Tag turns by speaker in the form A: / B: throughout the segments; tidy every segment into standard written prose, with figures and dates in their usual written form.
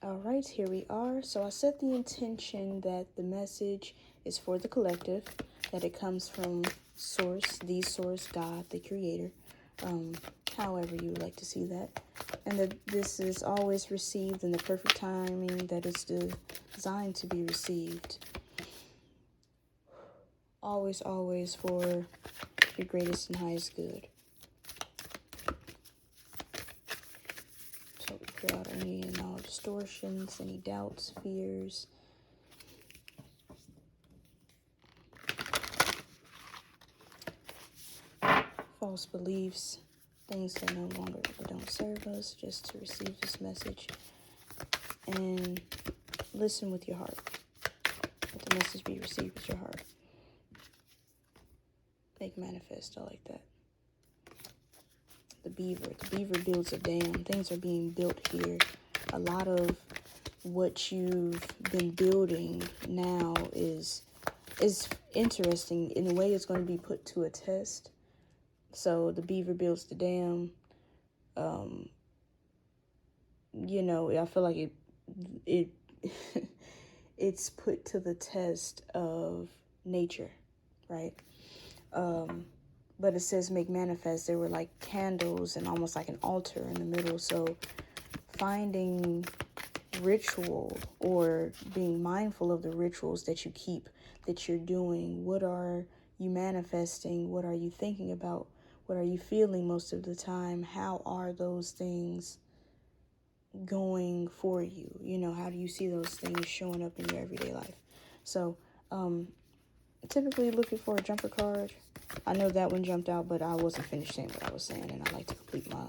A: All right, here we are. So I set the intention that the message is for the collective, that it comes from source, the source, God, the creator, however you would like to see that. And that this is always received in the perfect timing that it's designed to be received. Always, always for your greatest and highest good. So we clear out any and all distortions, any doubts, fears, false beliefs, things that no longer don't serve us, just to receive this message and listen with your heart. Let the message be received with your heart. Make manifest, I like that. The beaver builds a dam. Things are being built here. A lot of what you've been building now is interesting. In a way, it's going to be put to a test. So the beaver builds the dam. You know, I feel like it it's put to the test of nature, right? But it says make manifest. There were like candles and almost like an altar in the middle. So finding ritual or being mindful of the rituals that you keep, that you're doing. What are you manifesting? What are you thinking about? What are you feeling most of the time? How are those things going for you? You know, how do you see those things showing up in your everyday life? So, typically looking for a jumper card. I know that one jumped out, but I wasn't finished saying what I was saying, and I like to complete my,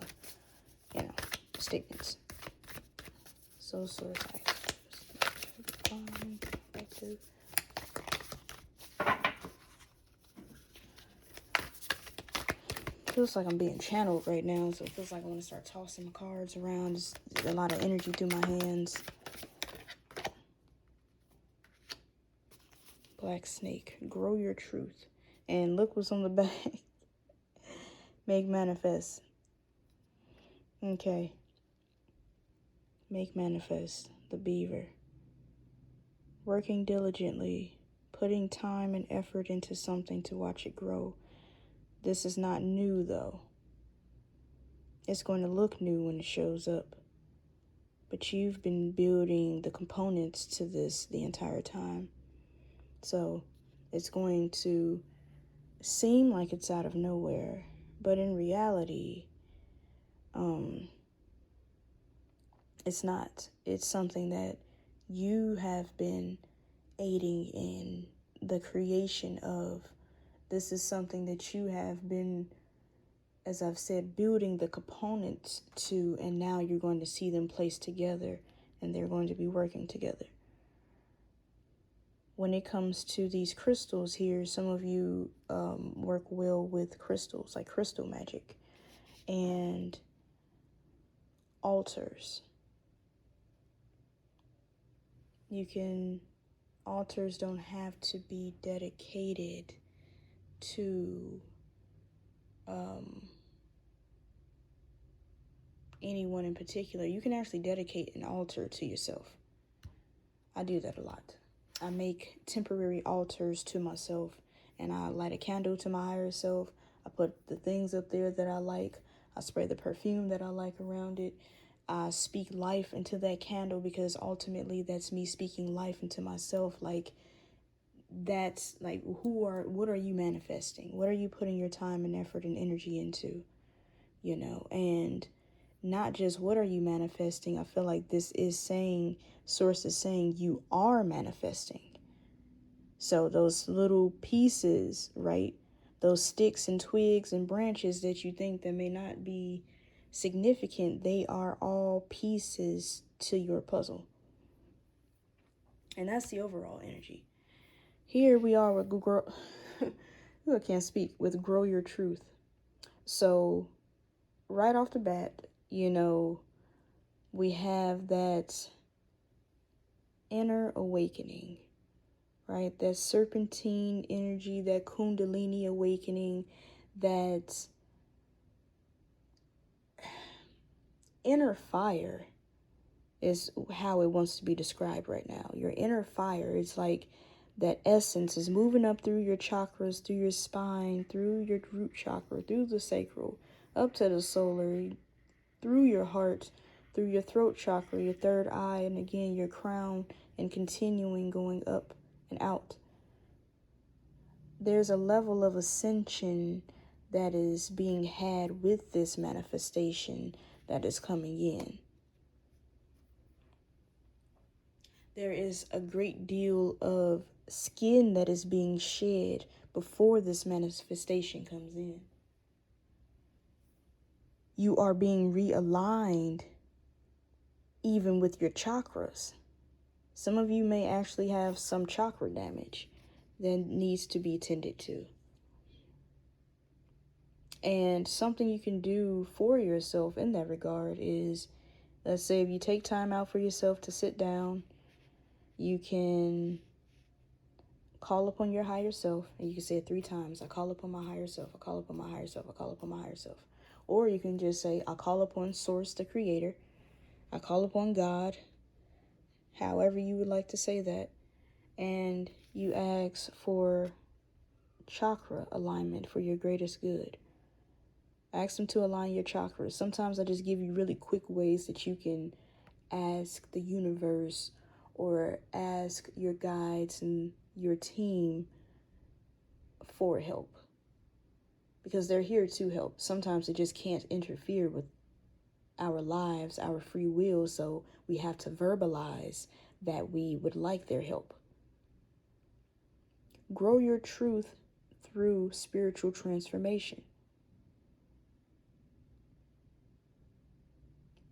A: statements. So, source feels like I'm being channeled right now, so it feels like I want to start tossing my cards around. Just a lot of energy through my hands. Black snake, grow your truth. And look what's on the back. Make manifest. Okay. Make manifest. The beaver. Working diligently. Putting time and effort into something to watch it grow. This is not new, though. It's going to look new when it shows up. But you've been building the components to this the entire time. So it's going to seem like it's out of nowhere. But in reality, it's not. It's something that you have been aiding in the creation of. This is something that you have been, as I've said, building the components to, and now you're going to see them placed together, and they're going to be working together. When it comes to these crystals here, some of you work well with crystals, like crystal magic, and altars. Altars don't have to be dedicated to anyone in particular. You can actually dedicate an altar to yourself. I do that a lot. I make temporary altars to myself, and I light a candle to my higher self. I put the things up there that I like. I spray the perfume that I like around it. I speak life into that candle, because ultimately that's me speaking life into myself. Like, that's like, what are you manifesting? What are you putting your time and effort and energy into? And not just what are you manifesting. I feel like this is saying, source is saying you are manifesting. So those little pieces, right? Those sticks and twigs and branches that you think that may not be significant, they are all pieces to your puzzle. And that's the overall energy. Here we are with grow. I can't speak, with grow your truth. So right off the bat, we have that inner awakening, right? That serpentine energy, that kundalini awakening, that inner fire is how it wants to be described right now. Your inner fire, it's like that essence is moving up through your chakras, through your spine, through your root chakra, through the sacral, up to the solar, through your heart, through your throat chakra, your third eye, and again your crown, and continuing going up and out. There's a level of ascension that is being had with this manifestation that is coming in. There is a great deal of skin that is being shed before this manifestation comes in. You are being realigned even with your chakras. Some of you may actually have some chakra damage that needs to be tended to. And something you can do for yourself in that regard is, let's say if you take time out for yourself to sit down, you can call upon your higher self, and you can say it 3 times. I call upon my higher self. I call upon my higher self. I call upon my higher self. Or you can just say, I call upon Source, the Creator. I call upon God. However you would like to say that. And you ask for chakra alignment for your greatest good. Ask them to align your chakras. Sometimes I just give you really quick ways that you can ask the universe or ask your guides and your team for help, because they're here to help. Sometimes they just can't interfere with our lives, our free will, so we have to verbalize that we would like their help. Grow your truth through spiritual transformation.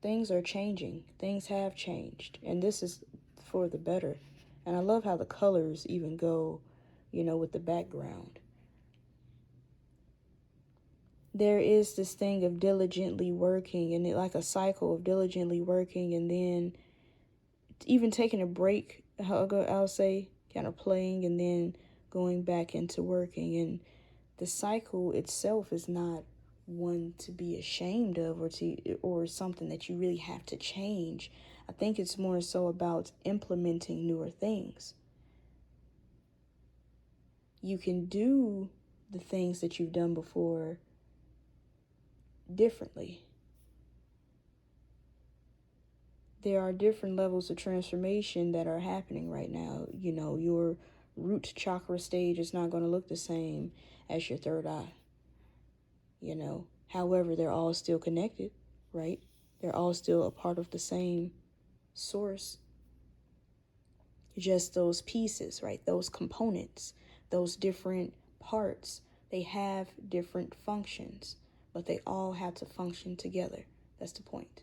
A: Things are changing. Things have changed, and this is for the better. And I love how the colors even go, with the background. There is this thing of diligently working, and like a cycle of diligently working, and then even taking a break, I'll say, kind of playing, and then going back into working. And the cycle itself is not one to be ashamed of, or something that you really have to change. I think it's more so about implementing newer things. You can do the things that you've done before differently. There are different levels of transformation that are happening right now. Your root chakra stage is not going to look the same as your third eye. However, they're all still connected, right? They're all still a part of the same source. Just those pieces, right? Those components, those different parts, they have different functions, but they all have to function together. That's the point.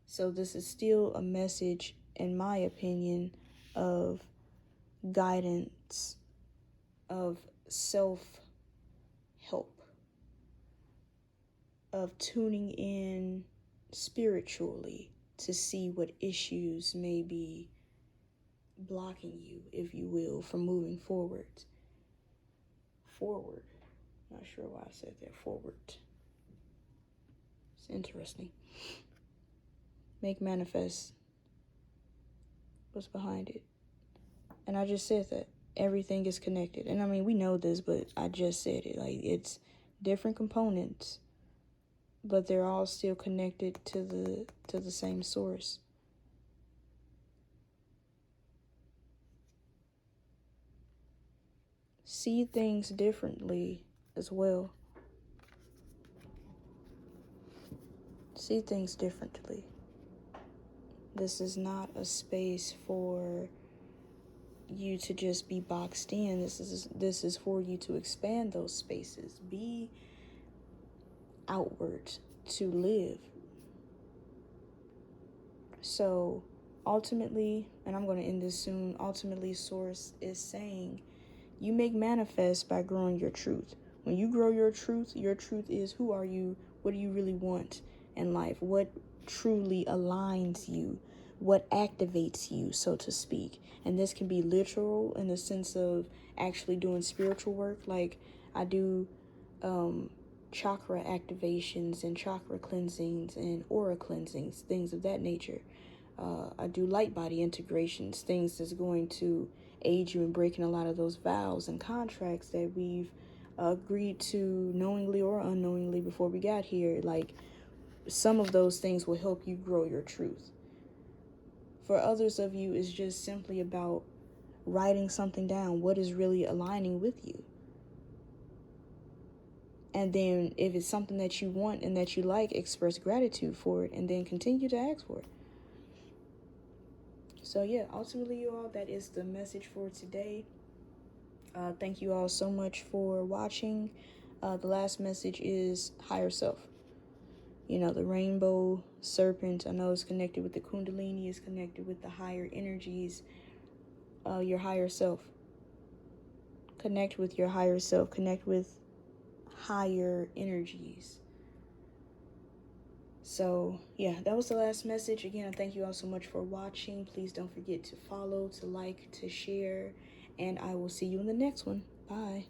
A: So this is still a message, in my opinion, of guidance, of self-help, of tuning in spiritually to see what issues may be blocking you, if you will, from moving forward. Not sure why I said that, forward. It's interesting. Make manifest. What's behind it? And I just said that everything is connected. And I mean, we know this, but I just said it. Like, it's different components, but they're all still connected to the same source. See things differently as well. See things differently. This is not a space for you to just be boxed in. This is for you to expand those spaces. Be outward to live. So ultimately, and I'm going to end this soon, ultimately Source is saying you make manifest by growing your truth. When you grow your truth is, who are you? What do you really want in life? What truly aligns you? What activates you, so to speak? And this can be literal in the sense of actually doing spiritual work. Like I do chakra activations and chakra cleansings and aura cleansings, things of that nature. I do light body integrations, things that's going to aid you in breaking a lot of those vows and contracts that we've agreed to knowingly or unknowingly before we got here. Like, some of those things will help you grow your truth. For others of you, it's just simply about writing something down, what is really aligning with you. And then if it's something that you want and that you like, express gratitude for it and then continue to ask for it. So yeah, ultimately, you all, that is the message for today. Thank you all so much for watching. The last message is higher self. You know, the rainbow serpent, I know it's connected with the Kundalini, is connected with the higher energies, your higher self. Connect with your higher self, connect with higher energies. So yeah, that was the last message. Again, thank you all so much for watching. Please don't forget to follow, to like, to share, and I will see you in the next one. Bye.